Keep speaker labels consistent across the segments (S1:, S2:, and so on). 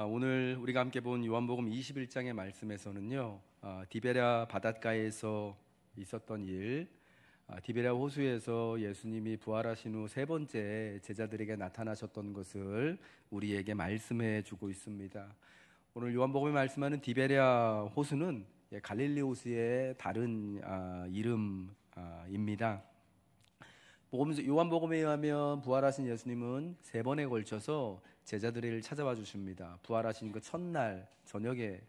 S1: 오늘 우리가 함께 본 요한복음 21장의 말씀에서는요, 디베랴 바닷가에서 있었던 일, 디베랴 호수에서 예수님이 부활하신 후 세 번째 제자들에게 나타나셨던 것을 우리에게 말씀해 주고 있습니다. 오늘 요한복음이 말씀하는 디베랴 호수는 갈릴리 호수의 다른 이름입니다. 요한복음에 의하면 부활하신 예수님은 세 번에 걸쳐서 제자들을 찾아와 주십니다. 부활하신 그 첫날 저녁에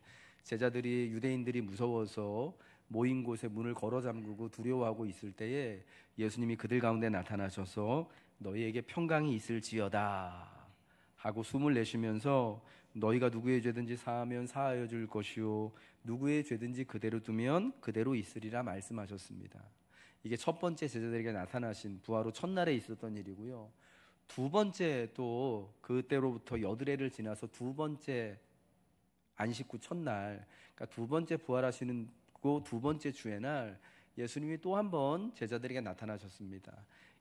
S1: 제자들이 유대인들이 무서워서 모인 곳에 문을 걸어 잠그고 두려워하고 있을 때에 예수님이 그들 가운데 나타나셔서 너희에게 평강이 있을지어다 하고 숨을 내쉬면서 너희가 누구의 죄든지 사하면 사하여 줄 것이요 누구의 죄든지 그대로 두면 그대로 있으리라 말씀하셨습니다. 이게 첫 번째 제자들에게 나타나신 부활 후 첫날에 있었던 일이고요. 두 번째 또 그때로부터 8해를 지나서 두 번째 안식 후 첫날, 그러니까 두 번째 부활하시는 두 번째 주의 날 예수님이 또 한 번 제자들에게 나타나셨습니다.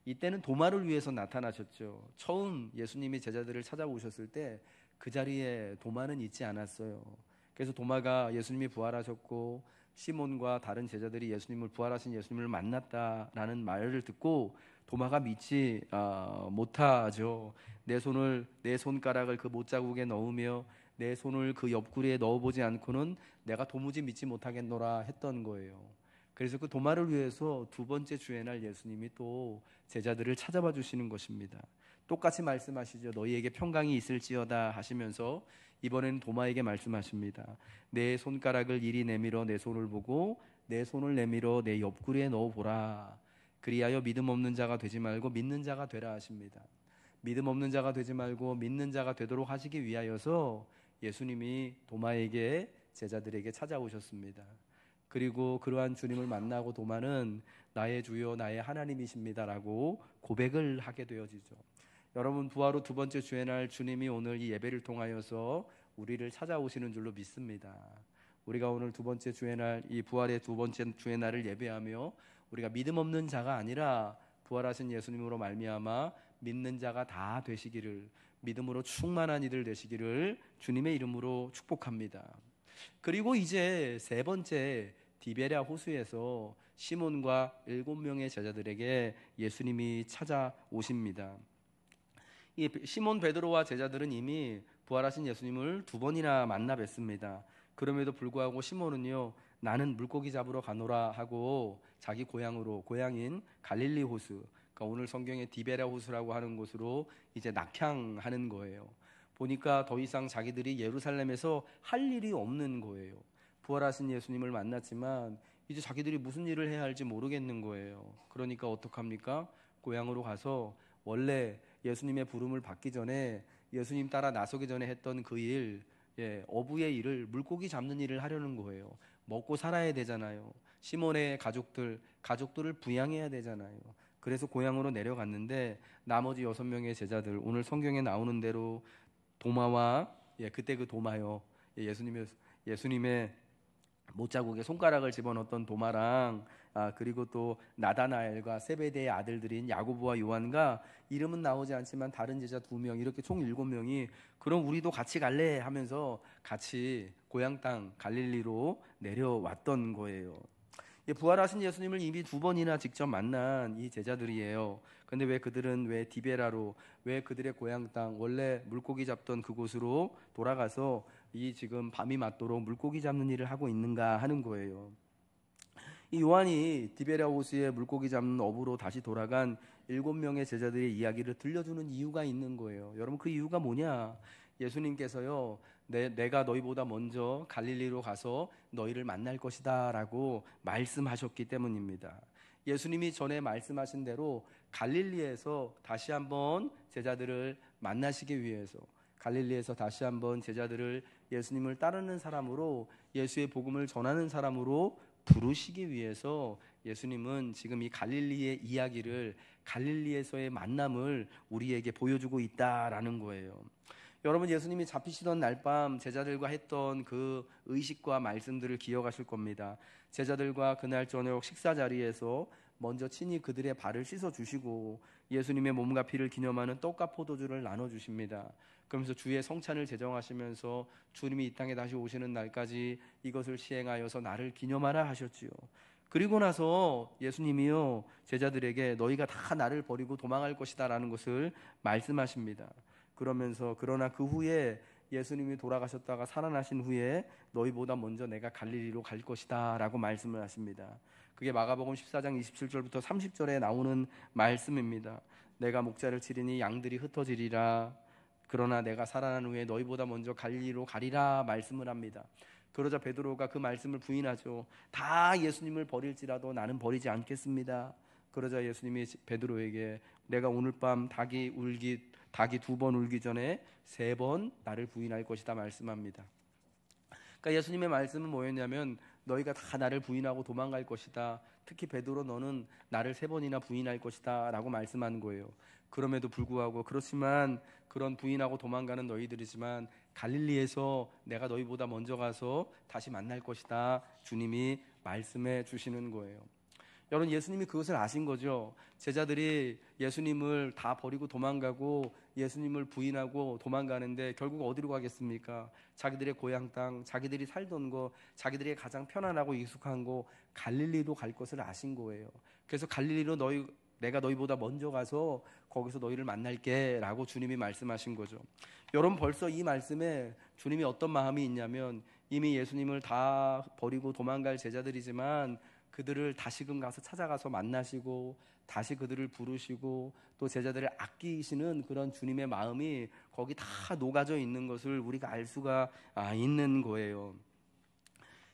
S1: 이때는 도마를 위해서 나타나셨죠. 처음 예수님이 제자들을 찾아오셨을 때 그 자리에 도마는 있지 않았어요. 그래서 도마가 예수님이 부활하셨고 시몬과 다른 제자들이 부활하신 예수님을 만났다라는 말을 듣고 도마가 믿지 못하죠. 내 손가락을 그 못자국에 넣으며 내 손을 그 옆구리에 넣어보지 않고는 내가 도무지 믿지 못하겠노라 했던 거예요. 그래서 그 도마를 위해서 두 번째 주의 날 예수님이 또 제자들을 찾아봐 주시는 것입니다. 똑같이 말씀하시죠. 너희에게 평강이 있을지어다 하시면서 이번에는 도마에게 말씀하십니다. 내 손가락을 이리 내밀어 내 손을 보고 내 손을 내밀어 내 옆구리에 넣어보라. 그리하여 믿음 없는 자가 되지 말고 믿는 자가 되라 하십니다. 믿음 없는 자가 되지 말고 믿는 자가 되도록 하시기 위하여서 예수님이 도마에게 제자들에게 찾아오셨습니다. 그리고 그러한 주님을 만나고 도마는 나의 주여 나의 하나님이십니다라고 고백을 하게 되어지죠. 여러분, 부활 후 두 번째 주의 날 주님이 오늘 이 예배를 통하여서 우리를 찾아오시는 줄로 믿습니다. 우리가 오늘 두 번째 주의 날, 이 부활의 두 번째 주의 날을 예배하며 우리가 믿음 없는 자가 아니라 부활하신 예수님으로 말미암아 믿는 자가 다 되시기를, 믿음으로 충만한 이들 되시기를 주님의 이름으로 축복합니다. 그리고 이제 세 번째 디베랴 호수에서 시몬과 7명의 제자들에게 예수님이 찾아오십니다. 이 시몬 베드로와 제자들은 이미 부활하신 예수님을 두 번이나 만나 뵀습니다. 그럼에도 불구하고 시몬은요, 나는 물고기 잡으러 가노라 하고 자기 고향인 갈릴리 호수, 그러니까 오늘 성경에 디베랴 호수라고 하는 곳으로 이제 낙향하는 거예요. 보니까 더 이상 자기들이 예루살렘에서 할 일이 없는 거예요. 부활하신 예수님을 만났지만 이제 자기들이 무슨 일을 해야 할지 모르겠는 거예요. 그러니까 어떡합니까? 고향으로 가서 원래 예수님의 부름을 받기 전에 예수님 따라 나서기 전에 했던 그 일, 어부의 일을, 물고기 잡는 일을 하려는 거예요. 먹고 살아야 되잖아요. 시몬의 가족들을 부양해야 되잖아요. 그래서 고향으로 내려갔는데 나머지 6명의 제자들, 오늘 성경에 나오는 대로 도마와 그때 그 도마요. 예수님의 못자국에 손가락을 집어넣었던 도마랑 그리고 또 나다나엘과 세베대의 아들들인 야고보와 요한과 이름은 나오지 않지만 다른 제자 2명, 이렇게 총 7명이 그럼 우리도 같이 갈래 하면서 같이 고향 땅 갈릴리로 내려왔던 거예요. 부활하신 예수님을 이미 2번이나 직접 만난 이 제자들이에요. 근데 왜 그들은 디베라로, 왜 그들의 고향 땅, 원래 물고기 잡던 그곳으로 돌아가서 이 지금 밤이 맞도록 물고기 잡는 일을 하고 있는가 하는 거예요. 이 요한이 디베랴 호수에 물고기 잡는 어부로 다시 돌아간 7명의 제자들의 이야기를 들려주는 이유가 있는 거예요. 여러분, 그 이유가 뭐냐? 예수님께서요, 내가 너희보다 먼저 갈릴리로 가서 너희를 만날 것이다 라고 말씀하셨기 때문입니다. 예수님이 전에 말씀하신 대로 갈릴리에서 다시 한번 제자들을 만나시기 위해서, 갈릴리에서 다시 한번 제자들을 예수님을 따르는 사람으로, 예수의 복음을 전하는 사람으로 부르시기 위해서 예수님은 지금 이 갈릴리의 이야기를, 갈릴리에서의 만남을 우리에게 보여주고 있다라는 거예요. 여러분, 예수님이 잡히시던 날밤 제자들과 했던 그 의식과 말씀들을 기억하실 겁니다. 제자들과 그날 저녁 식사 자리에서 먼저 친히 그들의 발을 씻어주시고 예수님의 몸과 피를 기념하는 떡과 포도주를 나눠주십니다. 그러면서 주의 성찬을 제정하시면서 주님이 이 땅에 다시 오시는 날까지 이것을 시행하여서 나를 기념하라 하셨지요. 그리고 나서 예수님이요 제자들에게 너희가 다 나를 버리고 도망할 것이다 라는 것을 말씀하십니다. 그러면서 그러나 그 후에 예수님이 돌아가셨다가 살아나신 후에 너희보다 먼저 내가 갈릴리로 갈 것이다 라고 말씀을 하십니다. 그게 마가복음 14장 27절부터 30절에 나오는 말씀입니다. 내가 목자를 치리니 양들이 흩어지리라. 그러나 내가 살아난 후에 너희보다 먼저 갈릴리로 가리라 말씀을 합니다. 그러자 베드로가 그 말씀을 부인하죠. 다 예수님을 버릴지라도 나는 버리지 않겠습니다. 그러자 예수님이 베드로에게 내가 오늘 밤 닭이 2번 울기 전에 3번 나를 부인할 것이다 말씀합니다. 그러니까 예수님의 말씀은 뭐였냐면 너희가 다 나를 부인하고 도망갈 것이다. 특히 베드로 너는 나를 3번이나 부인할 것이다 라고 말씀하는 거예요. 그럼에도 불구하고 그렇지만 그런 부인하고 도망가는 너희들이지만 갈릴리에서 내가 너희보다 먼저 가서 다시 만날 것이다. 주님이 말씀해 주시는 거예요. 여러분 예수님이 그것을 아신 거죠. 제자들이 예수님을 다 버리고 도망가고 예수님을 부인하고 도망가는데 결국 어디로 가겠습니까? 자기들의 고향 땅, 자기들이 살던 거, 자기들이 가장 편안하고 익숙한 거 갈릴리로 갈 것을 아신 거예요. 그래서 갈릴리로 내가 너희보다 먼저 가서 거기서 너희를 만날게 라고 주님이 말씀하신 거죠. 여러분 벌써 이 말씀에 주님이 어떤 마음이 있냐면 이미 예수님을 다 버리고 도망갈 제자들이지만 그들을 다시금 가서 찾아가서 만나시고 다시 그들을 부르시고 또 제자들을 아끼시는 그런 주님의 마음이 거기 다 녹아져 있는 것을 우리가 알 수가 있는 거예요.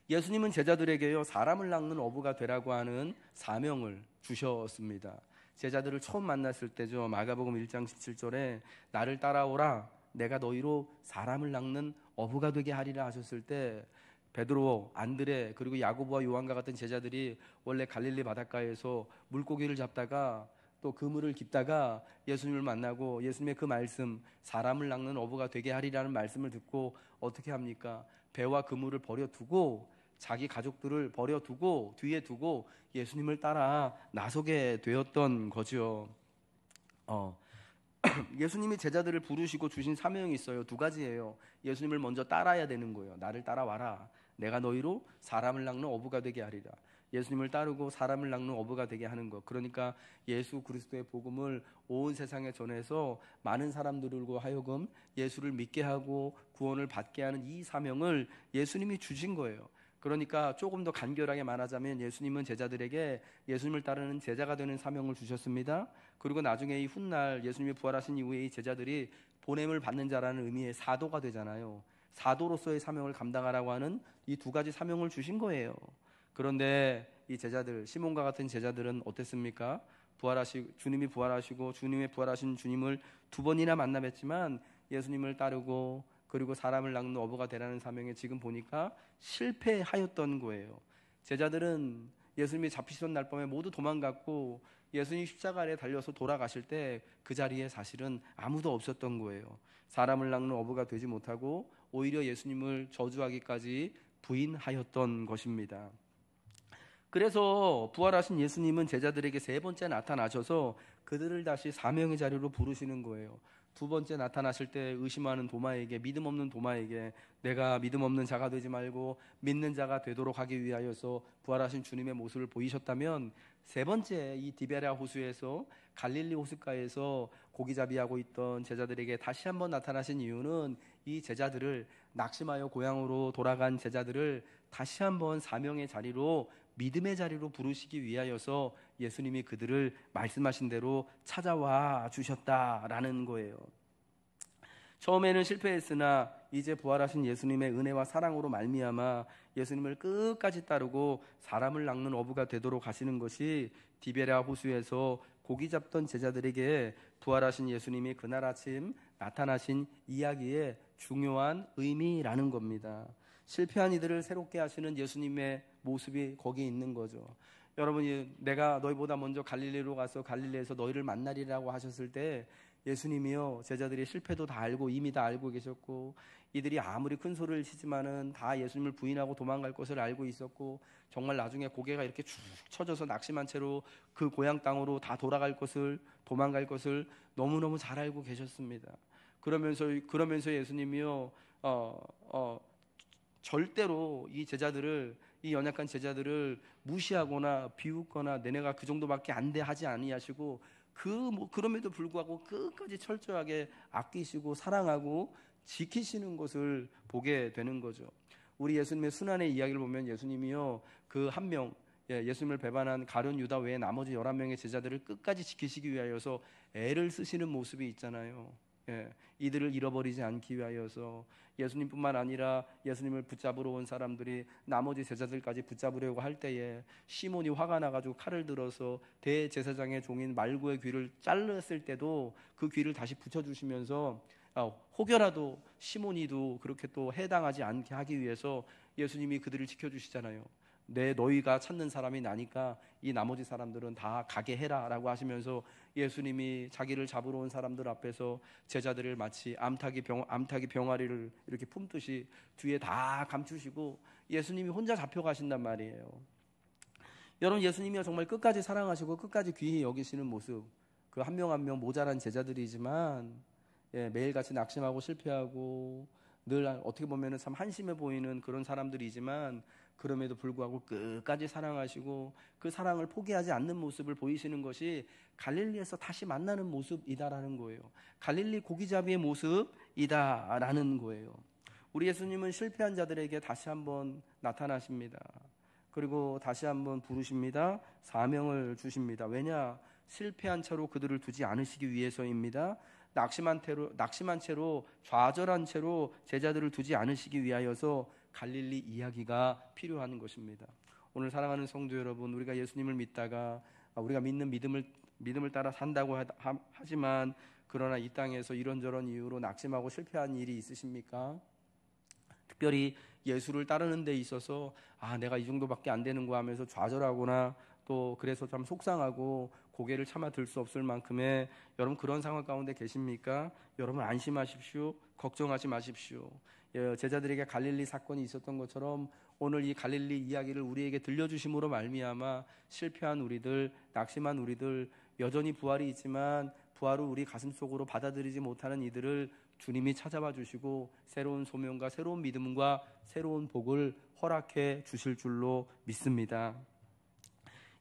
S1: 예수님은 제자들에게요 사람을 낚는 어부가 되라고 하는 사명을 주셨습니다. 제자들을 처음 만났을 때죠. 마가복음 1장 17절에 나를 따라오라 내가 너희로 사람을 낚는 어부가 되게 하리라 하셨을 때 베드로, 안드레 그리고 야고보와 요한과 같은 제자들이 원래 갈릴리 바닷가에서 물고기를 잡다가 또 그물을 깁다가 예수님을 만나고 예수님의 그 말씀 사람을 낚는 어부가 되게 하리라는 말씀을 듣고 어떻게 합니까? 배와 그물을 버려두고 자기 가족들을 버려두고 뒤에 두고 예수님을 따라 나서게 되었던 거죠. 예수님이 제자들을 부르시고 주신 사명이 있어요. 2가지예요. 예수님을 먼저 따라야 되는 거예요. 나를 따라와라. 내가 너희로 사람을 낚는 어부가 되게 하리라. 예수님을 따르고 사람을 낚는 어부가 되게 하는 것. 그러니까 예수 그리스도의 복음을 온 세상에 전해서 많은 사람들과 하여금 예수를 믿게 하고 구원을 받게 하는 이 사명을 예수님이 주신 거예요. 그러니까 조금 더 간결하게 말하자면 예수님은 제자들에게 예수님을 따르는 제자가 되는 사명을 주셨습니다. 그리고 나중에 이 훗날 예수님이 부활하신 이후에 이 제자들이 보냄을 받는 자라는 의미의 사도가 되잖아요. 사도로서의 사명을 감당하라고 하는 이 2가지 사명을 주신 거예요. 그런데 이 제자들, 시몬과 같은 제자들은 어땠습니까? 주님이 부활하시고 주님의 부활하신 주님을 2번이나 만나 뵀지만 예수님을 따르고 그리고 사람을 낚는 어부가 되라는 사명에 지금 보니까 실패하였던 거예요. 제자들은 예수님이 잡히시던 날 밤에 모두 도망갔고 예수님이 십자가 아래 달려서 돌아가실 때 그 자리에 사실은 아무도 없었던 거예요. 사람을 낚는 어부가 되지 못하고 오히려 예수님을 저주하기까지 부인하였던 것입니다. 그래서 부활하신 예수님은 제자들에게 3번째 나타나셔서 그들을 다시 사명의 자리로 부르시는 거예요. 2번째 나타나실 때 의심하는 도마에게, 믿음 없는 도마에게 내가 믿음 없는 자가 되지 말고 믿는 자가 되도록 하기 위하여서 부활하신 주님의 모습을 보이셨다면 3번째 이 디베랴 호수에서 갈릴리 호숫가에서 고기잡이하고 있던 제자들에게 다시 한번 나타나신 이유는 이 제자들을 낙심하여 고향으로 돌아간 제자들을 다시 한번 사명의 자리로 믿음의 자리로 부르시기 위하여서 예수님이 그들을 말씀하신 대로 찾아와 주셨다라는 거예요. 처음에는 실패했으나 이제 부활하신 예수님의 은혜와 사랑으로 말미암아 예수님을 끝까지 따르고 사람을 낚는 어부가 되도록 하시는 것이 디베랴 호수에서 고기 잡던 제자들에게 부활하신 예수님이 그날 아침 나타나신 이야기의 중요한 의미라는 겁니다. 실패한 이들을 새롭게 하시는 예수님의 모습이 거기에 있는 거죠. 여러분이 내가 너희보다 먼저 갈릴리로 가서 갈릴리에서 너희를 만나리라고 하셨을 때 예수님이요, 제자들이 실패도 다 알고 이미 다 알고 계셨고, 이들이 아무리 큰 소리를 치지만은 다 예수님을 부인하고 도망갈 것을 알고 있었고, 정말 나중에 고개가 이렇게 축 처져서 낙심한 채로 그 고향 땅으로 다 도망갈 것을 너무너무 잘 알고 계셨습니다. 그러면서 예수님이요, 절대로 이 연약한 제자들을 무시하거나 비웃거나 너네가 그 정도밖에 안 돼 하지 아니하시고, 그럼에도 불구하고 끝까지 철저하게 아끼시고 사랑하고 지키시는 것을 보게 되는 거죠. 우리 예수님의 순환의 이야기를 보면 예수님이요, 그 한 명, 예수님을 배반한 가룟 유다 외에 나머지 11명의 제자들을 끝까지 지키시기 위하여서 애를 쓰시는 모습이 있잖아요. 이들을 잃어버리지 않기 위하여서 예수님뿐만 아니라 예수님을 붙잡으러 온 사람들이 나머지 제자들까지 붙잡으려고 할 때에 시몬이 화가 나가지고 칼을 들어서 대제사장의 종인 말구의 귀를 잘랐을 때도 그 귀를 다시 붙여주시면서 혹여라도 시몬이도 그렇게 또 해당하지 않게 하기 위해서 예수님이 그들을 지켜주시잖아요. 너희가 찾는 사람이 나니까 이 나머지 사람들은 다 가게 해라 라고 하시면서 예수님이 자기를 잡으러 온 사람들 앞에서 제자들을 마치 암탉이 병아리를 이렇게 품듯이 뒤에 다 감추시고 예수님이 혼자 잡혀가신단 말이에요. 여러분, 예수님이 정말 끝까지 사랑하시고 끝까지 귀히 여기시는 모습, 그 한 명 한 명 모자란 제자들이지만 매일같이 낙심하고 실패하고 늘 어떻게 보면 참 한심해 보이는 그런 사람들이지만 그럼에도 불구하고 끝까지 사랑하시고 그 사랑을 포기하지 않는 모습을 보이시는 것이 갈릴리에서 다시 만나는 모습이다라는 거예요. 갈릴리 고기잡이의 모습이다라는 거예요. 우리 예수님은 실패한 자들에게 다시 한번 나타나십니다. 그리고 다시 한번 부르십니다. 사명을 주십니다. 왜냐? 실패한 채로 그들을 두지 않으시기 위해서입니다. 낙심한 채로 좌절한 채로 제자들을 두지 않으시기 위하여서 갈릴리 이야기가 필요한 것입니다. 오늘 사랑하는 성도 여러분, 우리가 예수님을 믿다가 우리가 믿는 믿음을 따라 산다고 하지만 그러나 이 땅에서 이런저런 이유로 낙심하고 실패한 일이 있으십니까? 특별히 예수를 따르는 데 있어서 내가 이 정도밖에 안 되는 거 하면서 좌절하거나 또 그래서 참 속상하고 고개를 차마 들 수 없을 만큼의 여러분 그런 상황 가운데 계십니까? 여러분 안심하십시오. 걱정하지 마십시오. 제자들에게 갈릴리 사건이 있었던 것처럼 오늘 이 갈릴리 이야기를 우리에게 들려주심으로 말미암아 실패한 우리들, 낙심한 우리들, 여전히 부활이 있지만 부활을 우리 가슴속으로 받아들이지 못하는 이들을 주님이 찾아와 주시고 새로운 소명과 새로운 믿음과 새로운 복을 허락해 주실 줄로 믿습니다.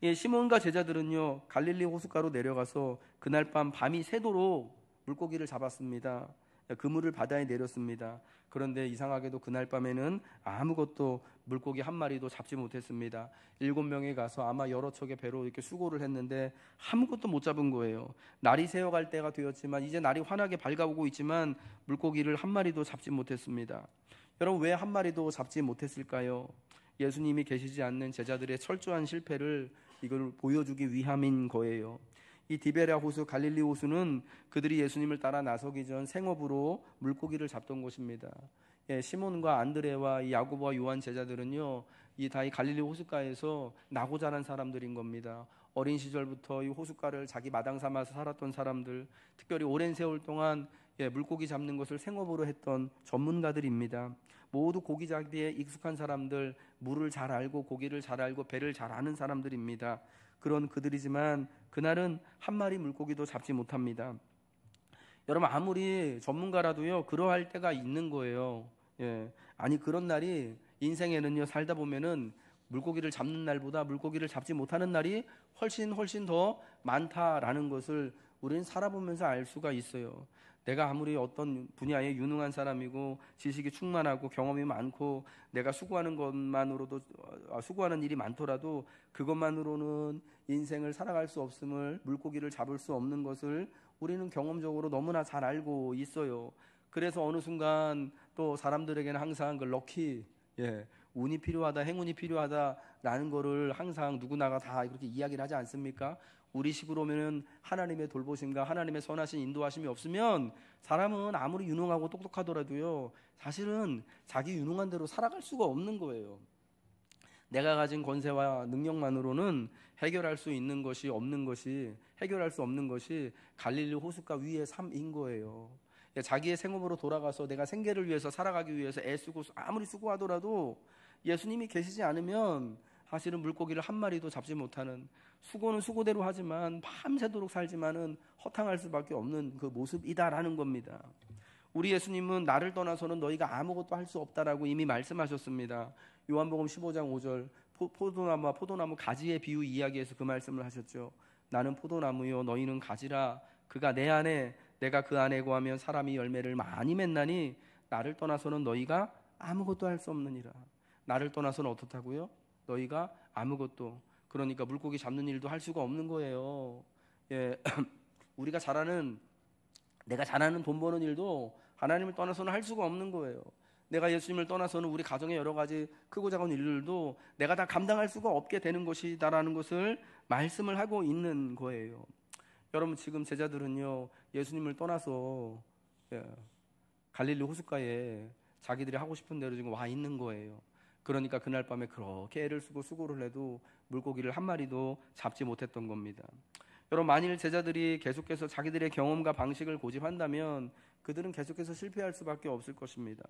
S1: 시몬과 제자들은요, 갈릴리 호숫가로 내려가서 그날 밤이 새도록 물고기를 잡았습니다. 그물을 바다에 내렸습니다. 그런데 이상하게도 그날 밤에는 아무것도 물고기 한 마리도 잡지 못했습니다. 7명이 가서 아마 여러 척의 배로 이렇게 수고를 했는데 아무것도 못 잡은 거예요. 날이 새어갈 때가 되었지만 이제 날이 환하게 밝아오고 있지만 물고기를 한 마리도 잡지 못했습니다. 여러분, 왜 한 마리도 잡지 못했을까요? 예수님이 계시지 않는 제자들의 철저한 실패를 이걸 보여주기 위함인 거예요. 이 디베랴 호수, 갈릴리 호수는 그들이 예수님을 따라 나서기 전 생업으로 물고기를 잡던 곳입니다. 시몬과 안드레와 야고보와 요한 제자들은요, 이 갈릴리 호숫가에서 나고 자란 사람들인 겁니다. 어린 시절부터 이 호숫가를 자기 마당 삼아서 살았던 사람들, 특별히 오랜 세월 동안 물고기 잡는 것을 생업으로 했던 전문가들입니다. 모두 고기 잡기에 익숙한 사람들, 물을 잘 알고 고기를 잘 알고 배를 잘 아는 사람들입니다. 그런 그들이지만 그날은 한 마리 물고기도 잡지 못합니다. 여러분, 아무리 전문가라도요, 그러할 때가 있는 거예요. 아니, 그런 날이 인생에는요, 살다 보면은 물고기를 잡는 날보다 물고기를 잡지 못하는 날이 훨씬 더 많다라는 것을 우리는 살아보면서 알 수가 있어요. 내가 아무리 어떤 분야에 유능한 사람이고 지식이 충만하고 경험이 많고 내가 수고하는 일이 많더라도 그것만으로는 인생을 살아갈 수 없음을, 물고기를 잡을 수 없는 것을 우리는 경험적으로 너무나 잘 알고 있어요. 그래서 어느 순간 또 사람들에게는 항상 그 럭키, 운이 필요하다, 행운이 필요하다라는 거를 항상 누구나가 다 그렇게 이야기를 하지 않습니까? 우리식으로 오면은 하나님의 돌보심과 하나님의 선하신 인도하심이 없으면 사람은 아무리 유능하고 똑똑하더라도요, 사실은 자기 유능한 대로 살아갈 수가 없는 거예요. 내가 가진 권세와 능력만으로는 해결할 수 없는 것이 갈릴리 호숫가 위의 삶인 거예요. 자기의 생업으로 돌아가서 내가 생계를 위해서 살아가기 위해서 애쓰고 아무리 수고하더라도 예수님이 계시지 않으면 사실은 물고기를 한 마리도 잡지 못하는, 수고는 수고대로 하지만 밤새도록 살지만은 허탕할 수밖에 없는 그 모습이다라는 겁니다. 우리 예수님은 나를 떠나서는 너희가 아무것도 할 수 없다라고 이미 말씀하셨습니다. 요한복음 15장 5절, 포도나무와 포도나무 가지의 비유 이야기에서 그 말씀을 하셨죠. 나는 포도나무요 너희는 가지라. 그가 내 안에 내가 그 안에 거하면 사람이 열매를 많이 맺나니 나를 떠나서는 너희가 아무것도 할 수 없느니라. 나를 떠나서는 어떻다고요? 너희가 아무것도. 그러니까 물고기 잡는 일도 할 수가 없는 거예요. 예, 우리가 내가 잘하는 돈 버는 일도 하나님을 떠나서는 할 수가 없는 거예요. 내가 예수님을 떠나서는 우리 가정의 여러 가지 크고 작은 일들도 내가 다 감당할 수가 없게 되는 것이다라는 것을 말씀을 하고 있는 거예요. 여러분, 지금 제자들은요, 예수님을 떠나서 갈릴리 호숫가에 자기들이 하고 싶은 대로 지금 와 있는 거예요. 그러니까 그날 밤에 그렇게 애를 쓰고 수고를 해도 물고기를 한 마리도 잡지 못했던 겁니다. 여러분, 만일 제자들이 계속해서 자기들의 경험과 방식을 고집한다면 그들은 계속해서 실패할 수밖에 없을 것입니다.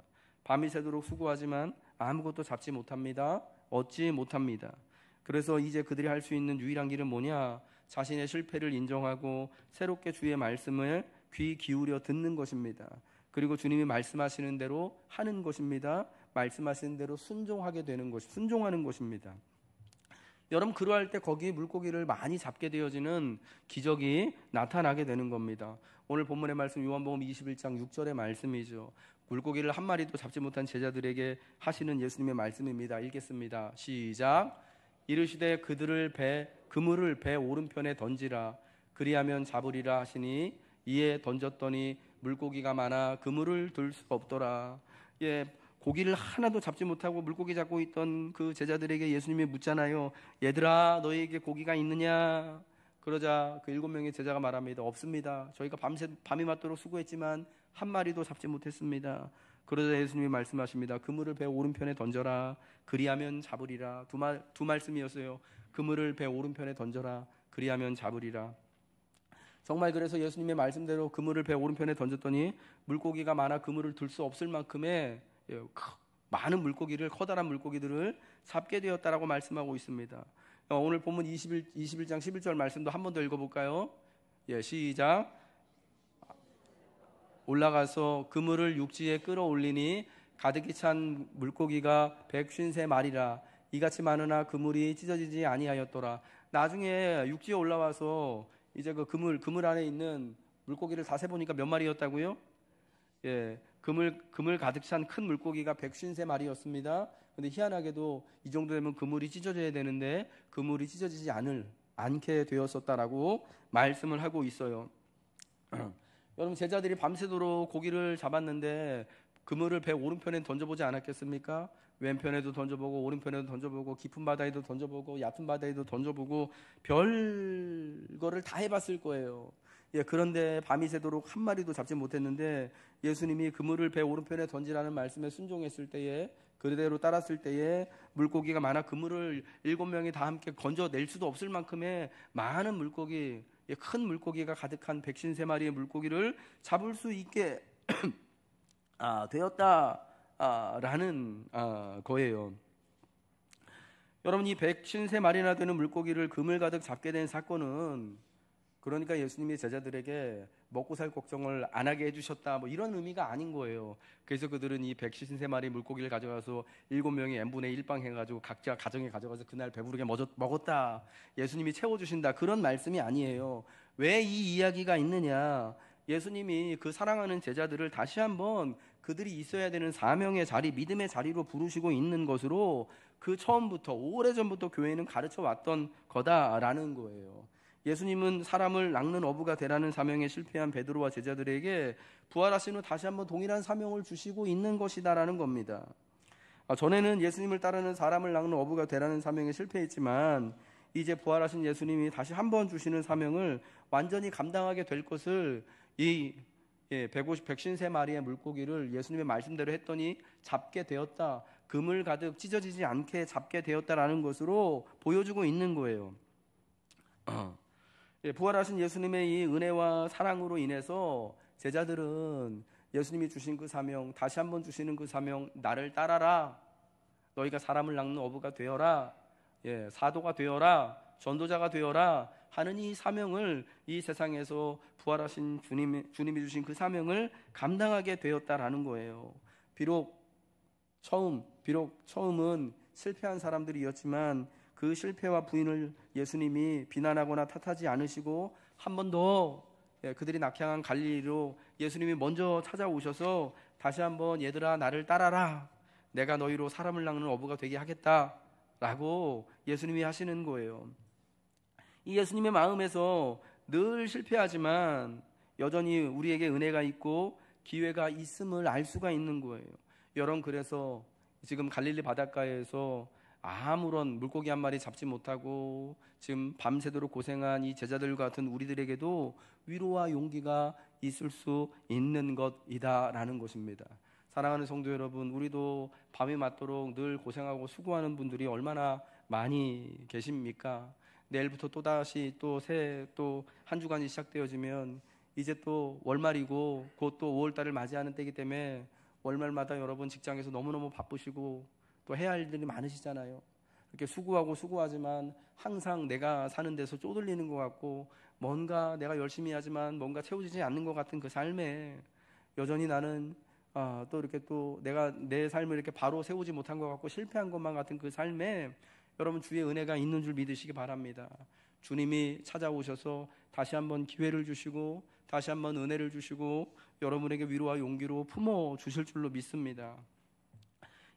S1: 밤이 새도록 수고하지만 아무것도 잡지 못합니다. 얻지 못합니다. 그래서 이제 그들이 할 수 있는 유일한 길은 뭐냐? 자신의 실패를 인정하고 새롭게 주의 말씀을 귀 기울여 듣는 것입니다. 그리고 주님이 말씀하시는 대로 하는 것입니다. 말씀하시는 대로 순종하는 것입니다. 여러분, 그러할 때 거기 물고기를 많이 잡게 되어지는 기적이 나타나게 되는 겁니다. 오늘 본문의 말씀 요한복음 21장 6절의 말씀이죠. 물고기를 한 마리도 잡지 못한 제자들에게 하시는 예수님의 말씀입니다. 읽겠습니다. 시작. 이르시되 그물을 배 오른편에 던지라. 그리하면 잡으리라 하시니 이에 던졌더니 물고기가 많아 그물을 들 수가 없더라. 고기를 하나도 잡지 못하고 물고기 잡고 있던 그 제자들에게 예수님이 묻잖아요. 얘들아, 너희에게 고기가 있느냐? 그러자 그 7명의 제자가 말합니다. 없습니다. 저희가 밤이 맞도록 수고했지만 한 마리도 잡지 못했습니다. 그러자 예수님이 말씀하십니다. 그물을 배 오른편에 던져라. 그리하면 잡으리라. 두 말씀이었어요. 그물을 배 오른편에 던져라. 그리하면 잡으리라. 정말 그래서 예수님의 말씀대로 그물을 배 오른편에 던졌더니 물고기가 많아 그물을 들 수 없을 만큼의 많은 커다란 물고기들을 잡게 되었다라고 말씀하고 있습니다. 오늘 본문 21장 11절 말씀도 한 번 더 읽어볼까요? 시작. 올라가서 그물을 육지에 끌어올리니 가득히 찬 물고기가 153마리라. 이같이 많으나 그물이 찢어지지 아니하였더라. 나중에 육지에 올라와서 이제 그 그물 안에 있는 물고기를 다 세보니까 몇 마리였다고요? 그물 가득 찬 큰 물고기가 153마리였습니다. 근데 희한하게도 이 정도 되면 그물이 찢어져야 되는데 그물이 찢어지지 않게 되었었다라고 말씀을 하고 있어요. 여러분, 제자들이 밤새도록 고기를 잡았는데 그물을 배 오른편에 던져보지 않았겠습니까? 왼편에도 던져보고 오른편에도 던져보고 깊은 바다에도 던져보고 얕은 바다에도 던져보고 별거를 다 해봤을 거예요. 그런데 밤이 새도록 한 마리도 잡지 못했는데 예수님이 그물을 배 오른편에 던지라는 말씀에 순종했을 때에, 그대로 따랐을 때에 물고기가 많아 그물을 7명이 다 함께 건져낼 수도 없을 만큼의 많은 물고기, 큰 물고기가 가득한 153마리의 물고기를 잡을 수 있게 되었다라는 거예요. 여러분, 이 153마리나 되는 물고기를 그물 가득 잡게 된 사건은, 그러니까 예수님이 제자들에게 먹고 살 걱정을 안 하게 해주셨다, 이런 의미가 아닌 거예요. 그래서 그들은 이 153마리 물고기를 가져가서 7명이 n분의 1방 해가지고 각자 가정에 가져가서 그날 배부르게 먹었다, 예수님이 채워주신다, 그런 말씀이 아니에요. 왜 이 이야기가 있느냐? 예수님이 그 사랑하는 제자들을 다시 한번 그들이 있어야 되는 사명의 자리, 믿음의 자리로 부르시고 있는 것으로 그 처음부터, 오래전부터 교회는 가르쳐 왔던 거다라는 거예요. 예수님은 사람을 낚는 어부가 되라는 사명에 실패한 베드로와 제자들에게 부활하신 후 다시 한번 동일한 사명을 주시고 있는 것이다라는 겁니다. 전에는 예수님을 따르는 사람을 낚는 어부가 되라는 사명에 실패했지만 이제 부활하신 예수님이 다시 한번 주시는 사명을 완전히 감당하게 될 것을 이 153마리의 물고기를 예수님의 말씀대로 했더니 잡게 되었다. 그물 가득 찢어지지 않게 잡게 되었다라는 것으로 보여주고 있는 거예요. 부활하신 예수님의 이 은혜와 사랑으로 인해서 제자들은 예수님이 주신 그 사명, 다시 한번 주시는 그 사명, 나를 따라라, 너희가 사람을 낚는 어부가 되어라, 사도가 되어라, 전도자가 되어라 하는 이 사명을, 이 세상에서 부활하신 주님이 주신 그 사명을 감당하게 되었다라는 거예요. 비록 처음은 실패한 사람들이었지만 그 실패와 부인을 예수님이 비난하거나 탓하지 않으시고 한 번 더 그들이 낙향한 갈릴리로 예수님이 먼저 찾아오셔서 다시 한번 얘들아 나를 따라라, 내가 너희로 사람을 낚는 어부가 되게 하겠다라고 예수님이 하시는 거예요. 이 예수님의 마음에서 늘 실패하지만 여전히 우리에게 은혜가 있고 기회가 있음을 알 수가 있는 거예요. 여러분, 그래서 지금 갈릴리 바닷가에서 아무런 물고기 한 마리 잡지 못하고 지금 밤새도록 고생한 이 제자들 같은 우리들에게도 위로와 용기가 있을 수 있는 것이다라는 것입니다. 사랑하는 성도 여러분, 우리도 밤이 맞도록 늘 고생하고 수고하는 분들이 얼마나 많이 계십니까? 내일부터 또다시 또 한 주간이 시작되어지면 이제 또 월말이고 곧 또 5월달을 맞이하는 때이기 때문에 월말마다 여러분 직장에서 너무너무 바쁘시고 또 해야 할 일들이 많으시잖아요. 이렇게 수고하지만 항상 내가 사는 데서 쪼들리는 것 같고 뭔가 내가 열심히 하지만 뭔가 채워지지 않는 것 같은 그 삶에 여전히 나는 또 이렇게 또 내가 내 삶을 이렇게 바로 세우지 못한 것 같고 실패한 것만 같은 그 삶에 여러분 주의 은혜가 있는 줄 믿으시기 바랍니다. 주님이 찾아오셔서 다시 한번 기회를 주시고 다시 한번 은혜를 주시고 여러분에게 위로와 용기로 품어 주실 줄로 믿습니다.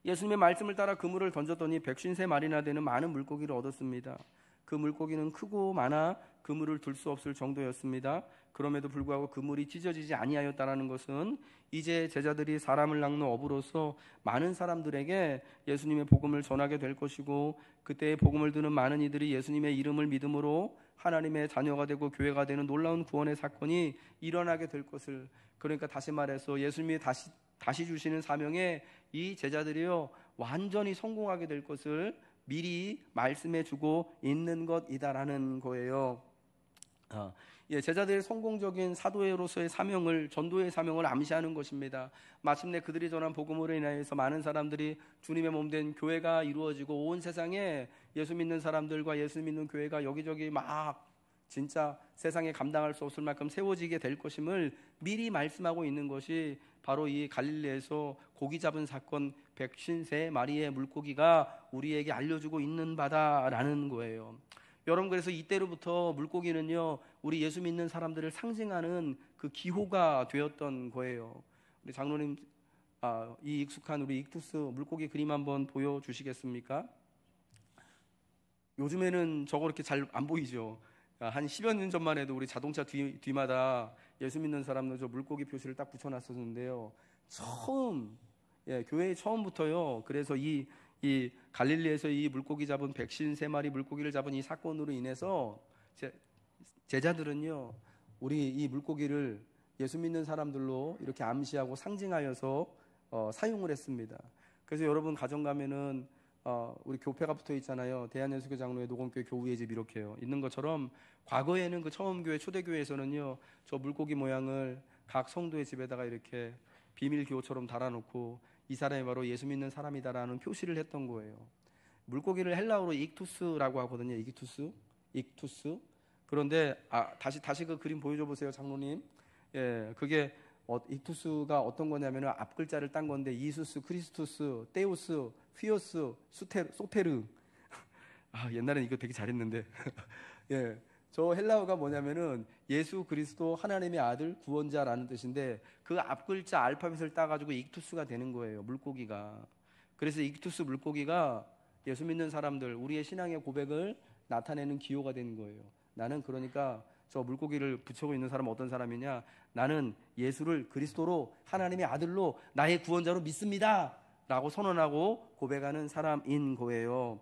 S1: 예수님의 말씀을 따라 그물을 던졌더니 153마리나 되는 많은 물고기를 얻었습니다. 그 물고기는 크고 많아 그물을 들 수 없을 정도였습니다. 그럼에도 불구하고 그물이 찢어지지 아니하였다라는 것은 이제 제자들이 사람을 낚는 어부로서 많은 사람들에게 예수님의 복음을 전하게 될 것이고 그때의 복음을 듣는 많은 이들이 예수님의 이름을 믿음으로 하나님의 자녀가 되고 교회가 되는 놀라운 구원의 사건이 일어나게 될 것을, 그러니까 다시 말해서 예수님이 다시 주시는 사명에 이 제자들이요 완전히 성공하게 될 것을 미리 말씀해 주고 있는 것이다라는 거예요. 제자들의 성공적인 사도로서의 사명을, 전도의 사명을 암시하는 것입니다. 마침내 그들이 전한 복음으로 인하여서 많은 사람들이 주님의 몸된 교회가 이루어지고 온 세상에 예수 믿는 사람들과 예수 믿는 교회가 여기저기 막 진짜 세상에 감당할 수 없을 만큼 세워지게 될 것임을 미리 말씀하고 있는 것이 바로 이 갈릴리에서 고기 잡은 사건 153마리의 물고기가 우리에게 알려주고 있는 바다라는 거예요. 여러분, 그래서 이때로부터 물고기는요 우리 예수 믿는 사람들을 상징하는 그 기호가 되었던 거예요. 우리 장로님, 이 익숙한 우리 익투스 물고기 그림 한번 보여주시겠습니까? 요즘에는 저거 이렇게 잘 안 보이죠. 한 10여 년 전만 해도 우리 자동차 뒤마다 예수 믿는 사람들 저 물고기 표시를 딱 붙여놨었는데요. 교회 처음부터요. 그래서 이 갈릴리에서 이 물고기 잡은 153마리 물고기를 잡은 이 사건으로 인해서 제자들은요 우리 이 물고기를 예수 믿는 사람들로 이렇게 암시하고 상징하여서 사용을 했습니다. 그래서 여러분 가정 가면은 우리 교패가 붙어 있잖아요. 대한연수교 장로회 노건교회 교우의 집 이렇게요 있는 것처럼 과거에는 그 처음 교회 초대교회에서는요 저 물고기 모양을 각 성도의 집에다가 이렇게 비밀 기호처럼 달아놓고 이 사람이 바로 예수 믿는 사람이다라는 표시를 했던 거예요. 물고기를 헬라어로 익투스라고 하거든요. 익투스. 그런데 다시 그 그림 보여줘 보세요, 장로님. 그게 익투스가 어떤 거냐면은 앞 글자를 딴 건데 이수스, 크리스투스, 테우스, 휘오스, 소테르. 옛날엔 이거 되게 잘했는데. 저 헬라어가 뭐냐면은 예수 그리스도 하나님의 아들 구원자라는 뜻인데 그 앞 글자 알파벳을 따가지고 익투스가 되는 거예요, 물고기가. 그래서 익투스 물고기가 예수 믿는 사람들, 우리의 신앙의 고백을 나타내는 기호가 되는 거예요. 나는 그러니까 저 물고기를 붙이고 있는 사람은 어떤 사람이냐? 나는 예수를 그리스도로 하나님의 아들로 나의 구원자로 믿습니다 라고 선언하고 고백하는 사람인 거예요.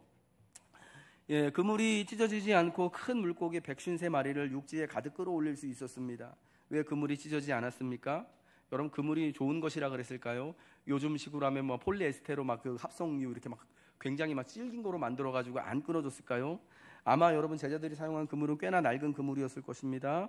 S1: 그물이 찢어지지 않고 큰 물고기 153마리를 육지에 가득 끌어올릴 수 있었습니다. 왜 그물이 찢어지지 않았습니까? 여러분 그물이 좋은 것이라 그랬을까요? 요즘 식으로 하면 뭐 폴리에스테로 막 그 합성유 이렇게 막 굉장히 막 질긴 거로 만들어 가지고 안 끊어졌을까요? 아마 여러분 제자들이 사용한 그물은 꽤나 낡은 그물이었을 것입니다.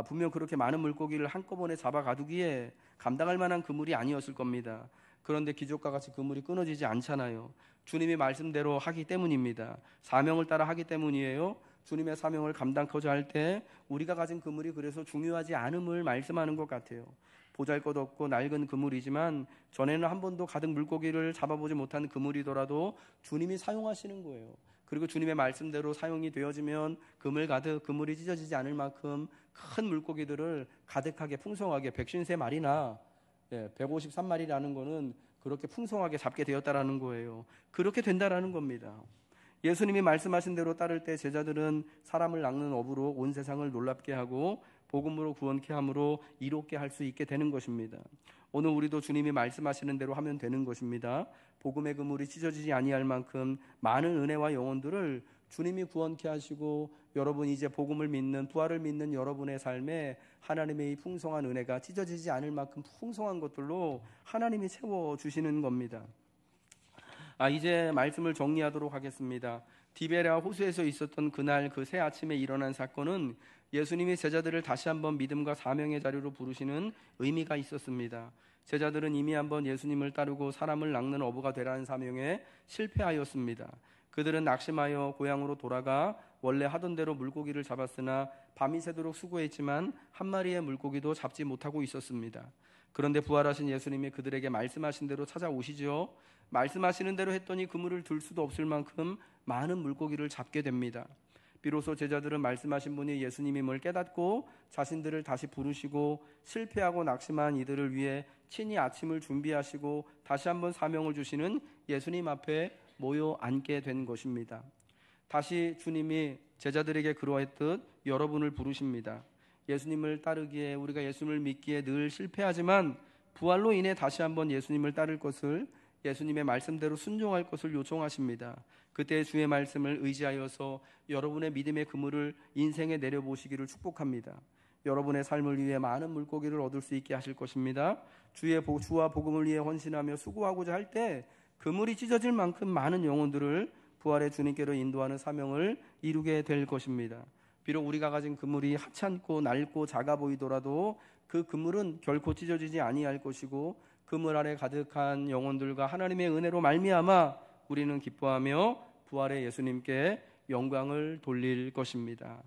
S1: 분명 그렇게 많은 물고기를 한꺼번에 잡아 가두기에 감당할 만한 그물이 아니었을 겁니다. 그런데 기적과 같이 그물이 끊어지지 않잖아요. 주님이 말씀대로 하기 때문입니다. 사명을 따라 하기 때문이에요. 주님의 사명을 감당하고자 할 때 우리가 가진 그물이 그래서 중요하지 않음을 말씀하는 것 같아요. 보잘것없고 낡은 그물이지만 전에는 한 번도 가득 물고기를 잡아보지 못한 그물이더라도 주님이 사용하시는 거예요. 그리고 주님의 말씀대로 사용이 되어지면 그물 가득 그물이 찢어지지 않을 만큼 큰 물고기들을 가득하게 풍성하게 153마리나 153마리라는 거는 그렇게 풍성하게 잡게 되었다라는 거예요. 그렇게 된다라는 겁니다. 예수님이 말씀하신 대로 따를 때 제자들은 사람을 낚는 어부로 온 세상을 놀랍게 하고 복음으로 구원케 함으로 이롭게 할 수 있게 되는 것입니다. 오늘 우리도 주님이 말씀하시는 대로 하면 되는 것입니다. 복음의 그물이 찢어지지 아니할 만큼 많은 은혜와 영혼들을 주님이 구원케 하시고 여러분 이제 복음을 믿는 부활을 믿는 여러분의 삶에 하나님의 이 풍성한 은혜가 찢어지지 않을 만큼 풍성한 것들로 하나님이 채워주시는 겁니다. 이제 말씀을 정리하도록 하겠습니다. 디베랴 호수에서 있었던 그날 그 새 아침에 일어난 사건은 예수님이 제자들을 다시 한번 믿음과 사명의 자리로 부르시는 의미가 있었습니다. 제자들은 이미 한번 예수님을 따르고 사람을 낚는 어부가 되라는 사명에 실패하였습니다. 그들은 낙심하여 고향으로 돌아가 원래 하던 대로 물고기를 잡았으나 밤이 새도록 수고했지만 한 마리의 물고기도 잡지 못하고 있었습니다. 그런데 부활하신 예수님이 그들에게 말씀하신 대로 찾아오시죠. 말씀하시는 대로 했더니 그물을 들 수도 없을 만큼 많은 물고기를 잡게 됩니다. 비로소 제자들은 말씀하신 분이 예수님임을 깨닫고 자신들을 다시 부르시고 실패하고 낙심한 이들을 위해 친히 아침을 준비하시고 다시 한번 사명을 주시는 예수님 앞에 모여 앉게 된 것입니다. 다시 주님이 제자들에게 그러했듯 여러분을 부르십니다. 예수님을 따르기에 우리가 예수님을 믿기에 늘 실패하지만 부활로 인해 다시 한번 예수님을 따를 것을 예수님의 말씀대로 순종할 것을 요청하십니다. 그때 주의 말씀을 의지하여서 여러분의 믿음의 그물을 인생에 내려보시기를 축복합니다. 여러분의 삶을 위해 많은 물고기를 얻을 수 있게 하실 것입니다. 주와 복음을 위해 헌신하며 수고하고자 할 때 그물이 찢어질 만큼 많은 영혼들을 부활의 주님께로 인도하는 사명을 이루게 될 것입니다. 비록 우리가 가진 그물이 하찮고 낡고 작아 보이더라도 그 그물은 결코 찢어지지 아니할 것이고 그물 안에 가득한 영혼들과 하나님의 은혜로 말미암아 우리는 기뻐하며 부활의 예수님께 영광을 돌릴 것입니다.